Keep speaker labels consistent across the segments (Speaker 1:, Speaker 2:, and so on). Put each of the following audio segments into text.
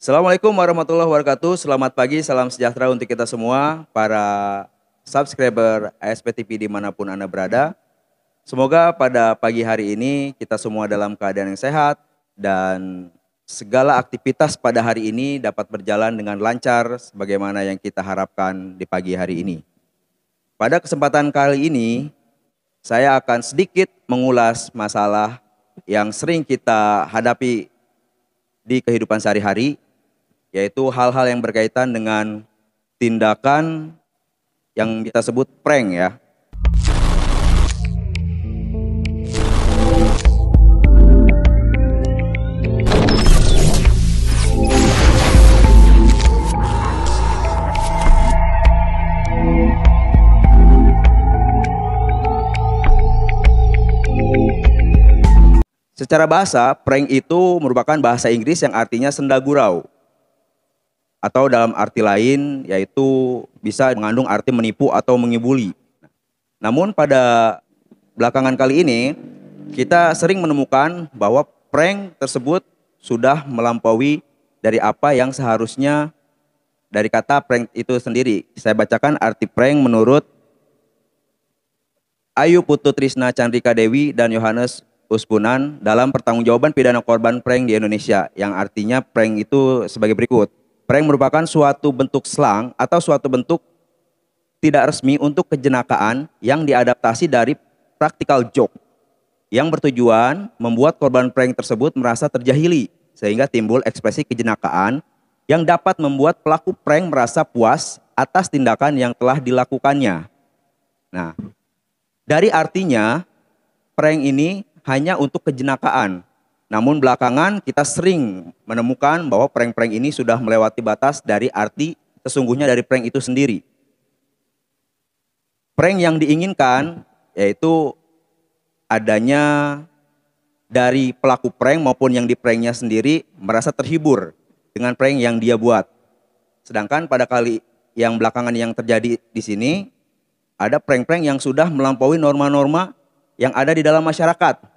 Speaker 1: Assalamualaikum warahmatullahi wabarakatuh. Selamat pagi, salam sejahtera untuk kita semua, para subscriber ASP TV dimanapun Anda berada. Semoga pada pagi hari ini kita semua dalam keadaan yang sehat dan segala aktivitas pada hari ini dapat berjalan dengan lancar sebagaimana yang kita harapkan di pagi hari ini. Pada kesempatan kali ini, saya akan sedikit mengulas masalah yang sering kita hadapi di kehidupan sehari-hari, yaitu hal-hal yang berkaitan dengan tindakan yang kita sebut prank ya. Secara bahasa, prank itu merupakan bahasa Inggris yang artinya senda gurau. Atau dalam arti lain, yaitu bisa mengandung arti menipu atau mengibuli. Namun pada belakangan kali ini, kita sering menemukan bahwa prank tersebut sudah melampaui dari apa yang seharusnya dari kata prank itu sendiri. Saya bacakan arti prank menurut Ayu Putu Trisna Chandrika Dewi dan Yohanes Uspunan dalam pertanggungjawaban pidana korban prank di Indonesia, yang artinya prank itu sebagai berikut. Prank merupakan suatu bentuk slang atau suatu bentuk tidak resmi untuk kejenakaan yang diadaptasi dari practical joke yang bertujuan membuat korban prank tersebut merasa terjahili sehingga timbul ekspresi kejenakaan yang dapat membuat pelaku prank merasa puas atas tindakan yang telah dilakukannya. Nah, dari artinya prank ini hanya untuk kejenakaan. Namun belakangan kita sering menemukan bahwa prank-prank ini sudah melewati batas dari arti sesungguhnya dari prank itu sendiri. Prank yang diinginkan yaitu adanya dari pelaku prank maupun yang di pranknya sendiri merasa terhibur dengan prank yang dia buat. Sedangkan pada kali yang belakangan yang terjadi di sini, ada prank-prank yang sudah melampaui norma-norma yang ada di dalam masyarakat.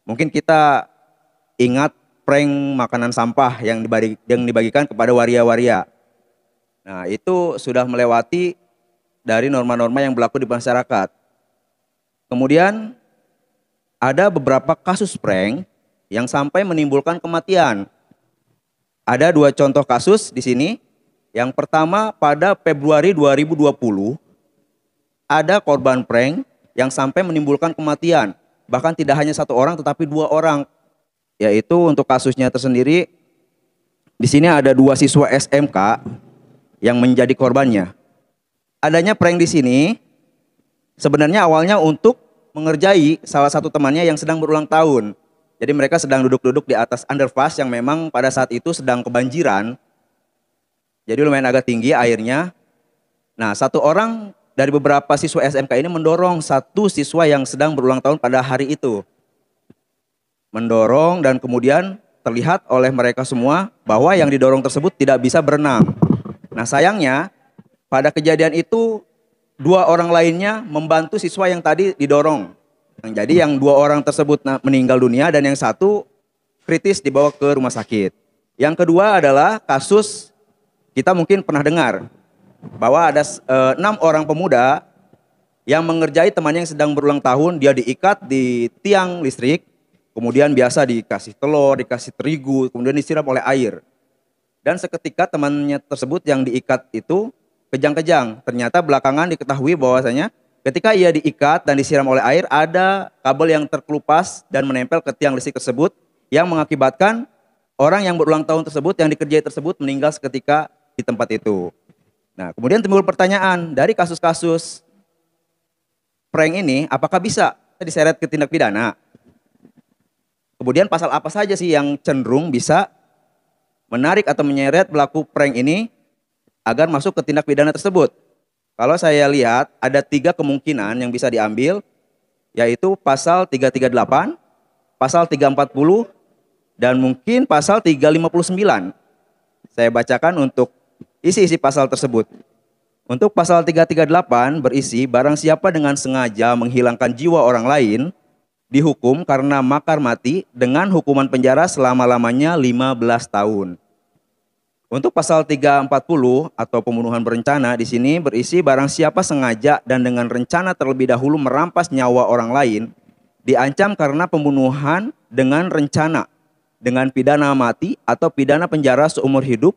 Speaker 1: Mungkin kita ingat prank makanan sampah yang dibagikan kepada waria-waria. Nah, itu sudah melewati dari norma-norma yang berlaku di masyarakat. Kemudian ada beberapa kasus prank yang sampai menimbulkan kematian. Ada dua contoh kasus di sini. Yang pertama pada Februari 2020 ada korban prank yang sampai menimbulkan kematian. Bahkan tidak hanya satu orang tetapi dua orang. Yaitu untuk kasusnya tersendiri, di sini ada dua siswa SMK yang menjadi korbannya. Adanya prank di sini sebenarnya awalnya untuk mengerjai salah satu temannya yang sedang berulang tahun. Jadi mereka sedang duduk-duduk di atas underpass yang memang pada saat itu sedang kebanjiran. Jadi lumayan agak tinggi airnya. Nah, satu orang dari beberapa siswa SMK ini mendorong satu siswa yang sedang berulang tahun pada hari itu. Mendorong dan kemudian terlihat oleh mereka semua bahwa yang didorong tersebut tidak bisa berenang. Nah, sayangnya pada kejadian itu dua orang lainnya membantu siswa yang tadi didorong. Jadi yang dua orang tersebut meninggal dunia dan yang satu kritis dibawa ke rumah sakit. Yang kedua adalah kasus kita mungkin pernah dengar bahwa ada 6 orang pemuda yang mengerjai temannya yang sedang berulang tahun. Dia diikat di tiang listrik, kemudian biasa dikasih telur, dikasih terigu, kemudian disiram oleh air. Dan seketika temannya tersebut yang diikat itu kejang-kejang. Ternyata belakangan diketahui bahwasanya ketika ia diikat dan disiram oleh air, ada kabel yang terkelupas dan menempel ke tiang listrik tersebut yang mengakibatkan orang yang berulang tahun tersebut, yang dikerjai tersebut meninggal seketika di tempat itu. Nah, kemudian timbul pertanyaan, dari kasus-kasus prank ini apakah bisa diseret ke tindak pidana? Kemudian pasal apa saja sih yang cenderung bisa menarik atau menyeret pelaku prank ini agar masuk ke tindak pidana tersebut? Kalau saya lihat ada 3 kemungkinan yang bisa diambil, yaitu pasal 338, pasal 340, dan mungkin pasal 359. Saya bacakan untuk isi-isi pasal tersebut. Untuk pasal 338 berisi barang siapa dengan sengaja menghilangkan jiwa orang lain dihukum karena makar mati dengan hukuman penjara selama-lamanya 15 tahun. Untuk pasal 340 atau pembunuhan berencana di sini berisi barang siapa sengaja dan dengan rencana terlebih dahulu merampas nyawa orang lain diancam karena pembunuhan dengan rencana dengan pidana mati atau pidana penjara seumur hidup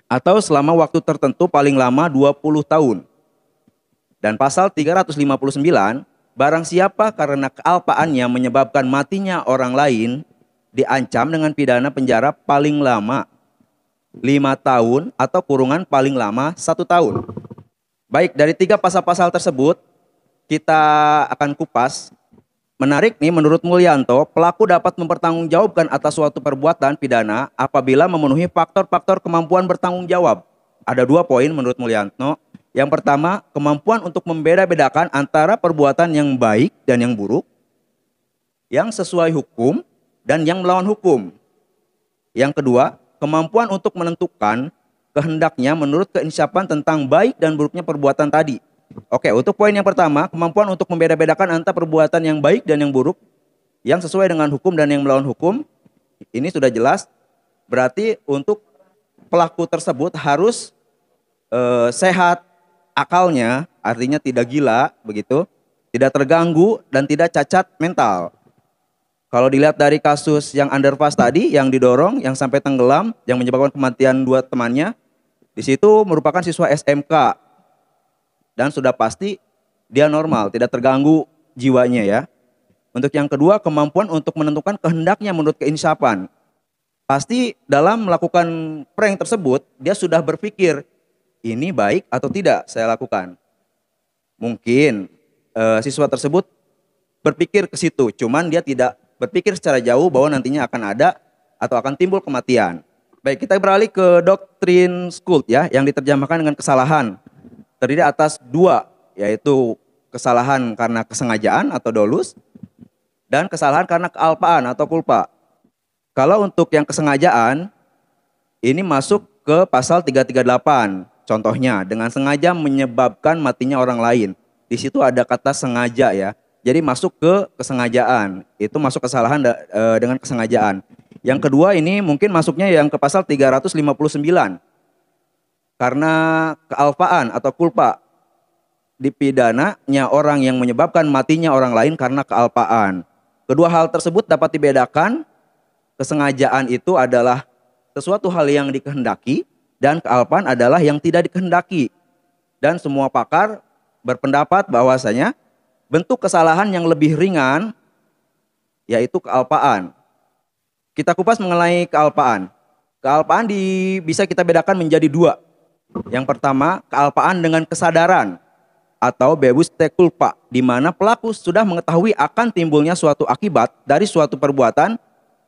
Speaker 1: atau selama waktu tertentu paling lama 20 tahun. Dan pasal 359, barang siapa karena kealpaannya menyebabkan matinya orang lain diancam dengan pidana penjara paling lama 5 tahun atau kurungan paling lama 1 tahun. Baik, dari 3 pasal-pasal tersebut kita akan kupas. Menarik nih, menurut Mulyanto, pelaku dapat mempertanggungjawabkan atas suatu perbuatan pidana apabila memenuhi faktor-faktor kemampuan bertanggung jawab. Ada 2 poin menurut Mulyanto. Yang pertama, kemampuan untuk membeda-bedakan antara perbuatan yang baik dan yang buruk, yang sesuai hukum dan yang melawan hukum. Yang kedua, kemampuan untuk menentukan kehendaknya menurut keinsapan tentang baik dan buruknya perbuatan tadi. Oke, untuk poin yang pertama, kemampuan untuk membeda-bedakan antara perbuatan yang baik dan yang buruk, yang sesuai dengan hukum dan yang melawan hukum, ini sudah jelas. Berarti untuk pelaku tersebut harus sehat akalnya, artinya tidak gila, begitu, tidak terganggu dan tidak cacat mental. Kalau dilihat dari kasus yang underpass tadi, yang didorong, yang sampai tenggelam, yang menyebabkan kematian 2 temannya, di situ merupakan siswa SMK. Dan sudah pasti dia normal, tidak terganggu jiwanya ya. Untuk yang kedua, kemampuan untuk menentukan kehendaknya menurut keinsapan. Pasti dalam melakukan prank tersebut, dia sudah berpikir, ini baik atau tidak saya lakukan. Mungkin siswa tersebut berpikir ke situ, cuman dia tidak berpikir secara jauh bahwa nantinya akan ada atau akan timbul kematian. Baik, kita beralih ke doktrin Schult ya, yang diterjemahkan dengan kesalahan. Terdiri atas 2, yaitu kesalahan karena kesengajaan atau dolus, dan kesalahan karena kealpaan atau culpa. Kalau untuk yang kesengajaan, ini masuk ke pasal 338. Contohnya, dengan sengaja menyebabkan matinya orang lain. Di situ ada kata sengaja ya. Jadi masuk ke kesengajaan, itu masuk kesalahan dengan kesengajaan. Yang kedua ini mungkin masuknya yang ke pasal 359. Karena kealpaan atau culpa, dipidananya orang yang menyebabkan matinya orang lain karena kealpaan. Kedua hal tersebut dapat dibedakan. Kesengajaan itu adalah sesuatu hal yang dikehendaki dan kealpaan adalah yang tidak dikehendaki. Dan semua pakar berpendapat bahwasanya bentuk kesalahan yang lebih ringan yaitu kealpaan. Kita kupas mengenai kealpaan. Kealpaan bisa kita bedakan menjadi 2. Yang pertama, kealpaan dengan kesadaran atau bewusste culpa, di mana pelaku sudah mengetahui akan timbulnya suatu akibat dari suatu perbuatan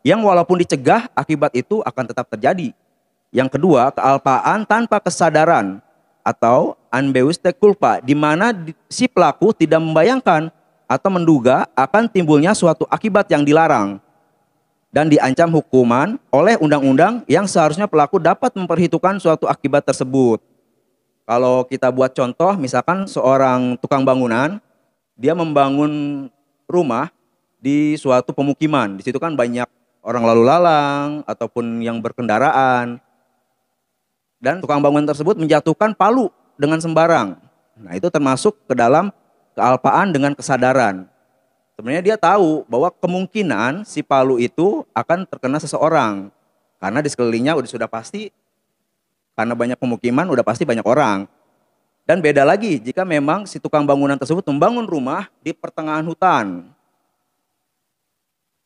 Speaker 1: yang walaupun dicegah, akibat itu akan tetap terjadi. Yang kedua, kealpaan tanpa kesadaran atau unbewusste culpa, di mana si pelaku tidak membayangkan atau menduga akan timbulnya suatu akibat yang dilarang dan diancam hukuman oleh undang-undang yang seharusnya pelaku dapat memperhitungkan suatu akibat tersebut. Kalau kita buat contoh, misalkan seorang tukang bangunan, dia membangun rumah di suatu pemukiman. Di situ kan banyak orang lalu lalang ataupun yang berkendaraan. Dan tukang bangunan tersebut menjatuhkan palu dengan sembarang. Nah, itu termasuk ke dalam kealpaan dengan kesadaran. Sebenarnya dia tahu bahwa kemungkinan si palu itu akan terkena seseorang. Karena di sekelilingnya sudah pasti, karena banyak pemukiman udah pasti banyak orang. Dan beda lagi jika memang si tukang bangunan tersebut membangun rumah di pertengahan hutan.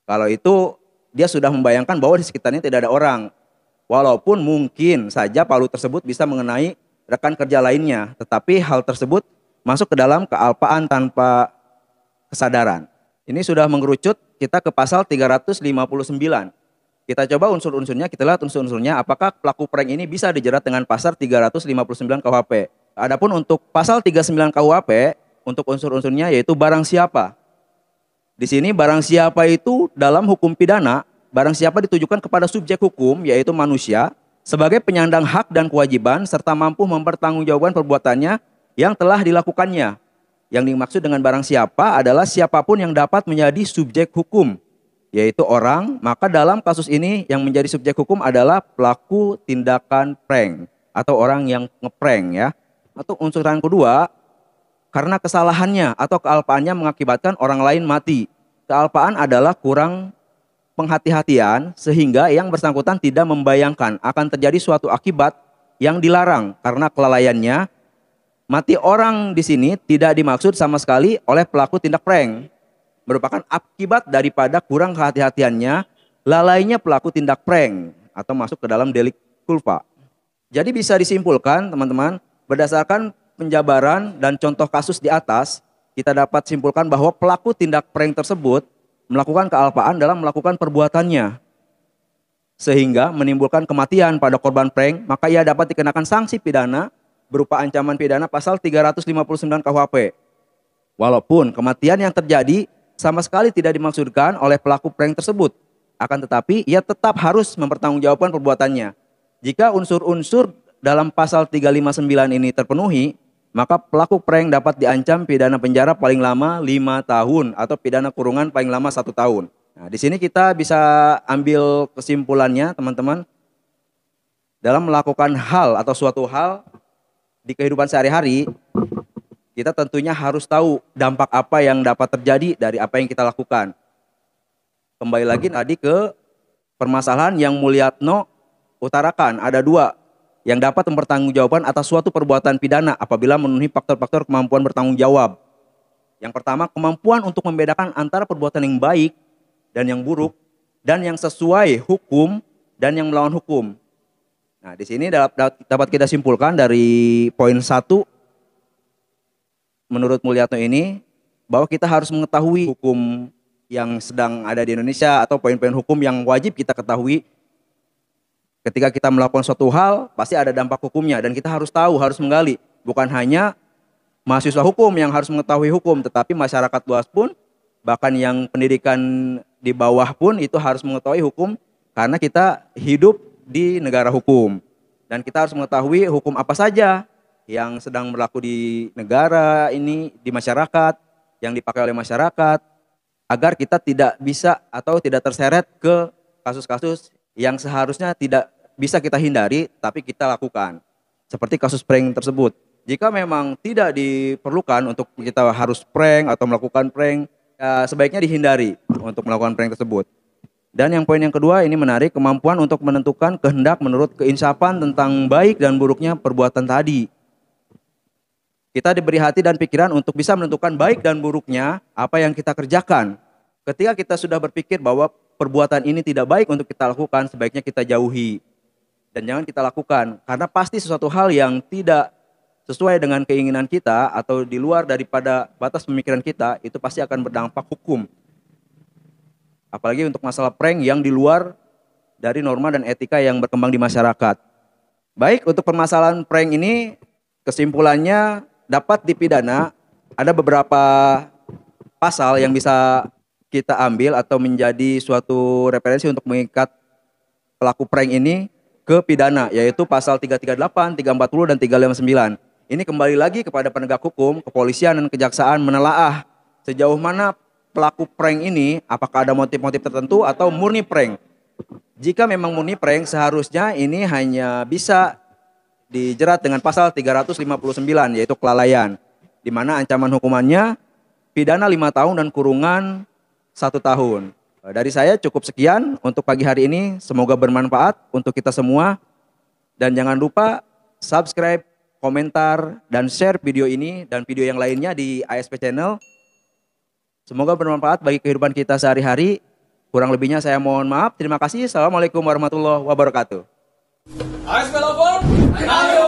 Speaker 1: Kalau itu dia sudah membayangkan bahwa di sekitarnya tidak ada orang. Walaupun mungkin saja palu tersebut bisa mengenai rekan kerja lainnya. Tetapi hal tersebut masuk ke dalam kealpaan tanpa kesadaran. Ini sudah mengerucut kita ke pasal 359. Kita coba unsur-unsurnya, kita lihat unsur-unsurnya apakah pelaku prank ini bisa dijerat dengan pasal 359 KUHP. Adapun untuk pasal 39 KUHP, untuk unsur-unsurnya yaitu barang siapa. Di sini barang siapa itu dalam hukum pidana, barang siapa ditujukan kepada subjek hukum yaitu manusia sebagai penyandang hak dan kewajiban serta mampu mempertanggungjawabkan perbuatannya yang telah dilakukannya. Yang dimaksud dengan barang siapa adalah siapapun yang dapat menjadi subjek hukum, yaitu orang, maka dalam kasus ini yang menjadi subjek hukum adalah pelaku tindakan prank atau orang yang ngeprank ya. Atau unsur yang kedua, karena kesalahannya atau kealpaannya mengakibatkan orang lain mati. Kealpaan adalah kurang penghati-hatian sehingga yang bersangkutan tidak membayangkan akan terjadi suatu akibat yang dilarang karena kelalaiannya. Mati orang di sini tidak dimaksud sama sekali oleh pelaku tindak prank. Merupakan akibat daripada kurang kehati-hatiannya, lalainya pelaku tindak prank atau masuk ke dalam delik culpa. Jadi bisa disimpulkan teman-teman, berdasarkan penjabaran dan contoh kasus di atas, kita dapat simpulkan bahwa pelaku tindak prank tersebut melakukan kealpaan dalam melakukan perbuatannya. Sehingga menimbulkan kematian pada korban prank, maka ia dapat dikenakan sanksi pidana berupa ancaman pidana pasal 359 KUHP. Walaupun kematian yang terjadi sama sekali tidak dimaksudkan oleh pelaku prank tersebut, akan tetapi ia tetap harus mempertanggungjawabkan perbuatannya. Jika unsur-unsur dalam pasal 359 ini terpenuhi, maka pelaku prank dapat diancam pidana penjara paling lama 5 tahun atau pidana kurungan paling lama 1 tahun. Nah, di sini kita bisa ambil kesimpulannya teman-teman. Dalam melakukan hal atau suatu hal di kehidupan sehari-hari, kita tentunya harus tahu dampak apa yang dapat terjadi dari apa yang kita lakukan. Kembali lagi tadi ke permasalahan yang Mulyatno utarakan, ada 2 yang dapat mempertanggungjawabkan atas suatu perbuatan pidana apabila memenuhi faktor-faktor kemampuan bertanggung jawab. Yang pertama, kemampuan untuk membedakan antara perbuatan yang baik dan yang buruk, dan yang sesuai hukum dan yang melawan hukum. Nah, di sini dapat kita simpulkan dari poin 1 menurut Mulyatno ini bahwa kita harus mengetahui hukum yang sedang ada di Indonesia atau poin-poin hukum yang wajib kita ketahui. Ketika kita melakukan suatu hal, pasti ada dampak hukumnya dan kita harus tahu, harus menggali. Bukan hanya mahasiswa hukum yang harus mengetahui hukum, tetapi masyarakat luas pun, bahkan yang pendidikan di bawah pun itu harus mengetahui hukum karena kita hidup di negara hukum. Dan kita harus mengetahui hukum apa saja yang sedang berlaku di negara ini, di masyarakat, yang dipakai oleh masyarakat, agar kita tidak bisa atau tidak terseret ke kasus-kasus yang seharusnya tidak bisa kita hindari, tapi kita lakukan. Seperti kasus prank tersebut. Jika memang tidak diperlukan untuk kita harus prank atau melakukan prank, ya sebaiknya dihindari untuk melakukan prank tersebut. Dan yang poin yang kedua ini menarik, kemampuan untuk menentukan kehendak menurut keinsapan tentang baik dan buruknya perbuatan tadi. Kita diberi hati dan pikiran untuk bisa menentukan baik dan buruknya apa yang kita kerjakan. Ketika kita sudah berpikir bahwa perbuatan ini tidak baik untuk kita lakukan, sebaiknya kita jauhi. Dan jangan kita lakukan, karena pasti sesuatu hal yang tidak sesuai dengan keinginan kita atau di luar daripada batas pemikiran kita, itu pasti akan berdampak hukum. Apalagi untuk masalah prank yang di luar dari norma dan etika yang berkembang di masyarakat. Baik, untuk permasalahan prank ini kesimpulannya dapat dipidana. Ada beberapa pasal yang bisa kita ambil atau menjadi suatu referensi untuk mengikat pelaku prank ini ke pidana, yaitu pasal 338, 340, dan 359. Ini kembali lagi kepada penegak hukum, kepolisian, dan kejaksaan menelaah sejauh mana pelaku prank ini apakah ada motif-motif tertentu atau murni prank. Jika memang murni prank, seharusnya ini hanya bisa dijerat dengan pasal 359 yaitu kelalaian, di mana ancaman hukumannya pidana 5 tahun dan kurungan 1 tahun. Dari saya cukup sekian untuk pagi hari ini, semoga bermanfaat untuk kita semua, dan jangan lupa subscribe, komentar, dan share video ini dan video yang lainnya di ASP Channel. Semoga bermanfaat bagi kehidupan kita sehari-hari. Kurang lebihnya saya mohon maaf. Terima kasih. Assalamualaikum warahmatullahi wabarakatuh.
Speaker 2: ASP Lapor, ayo!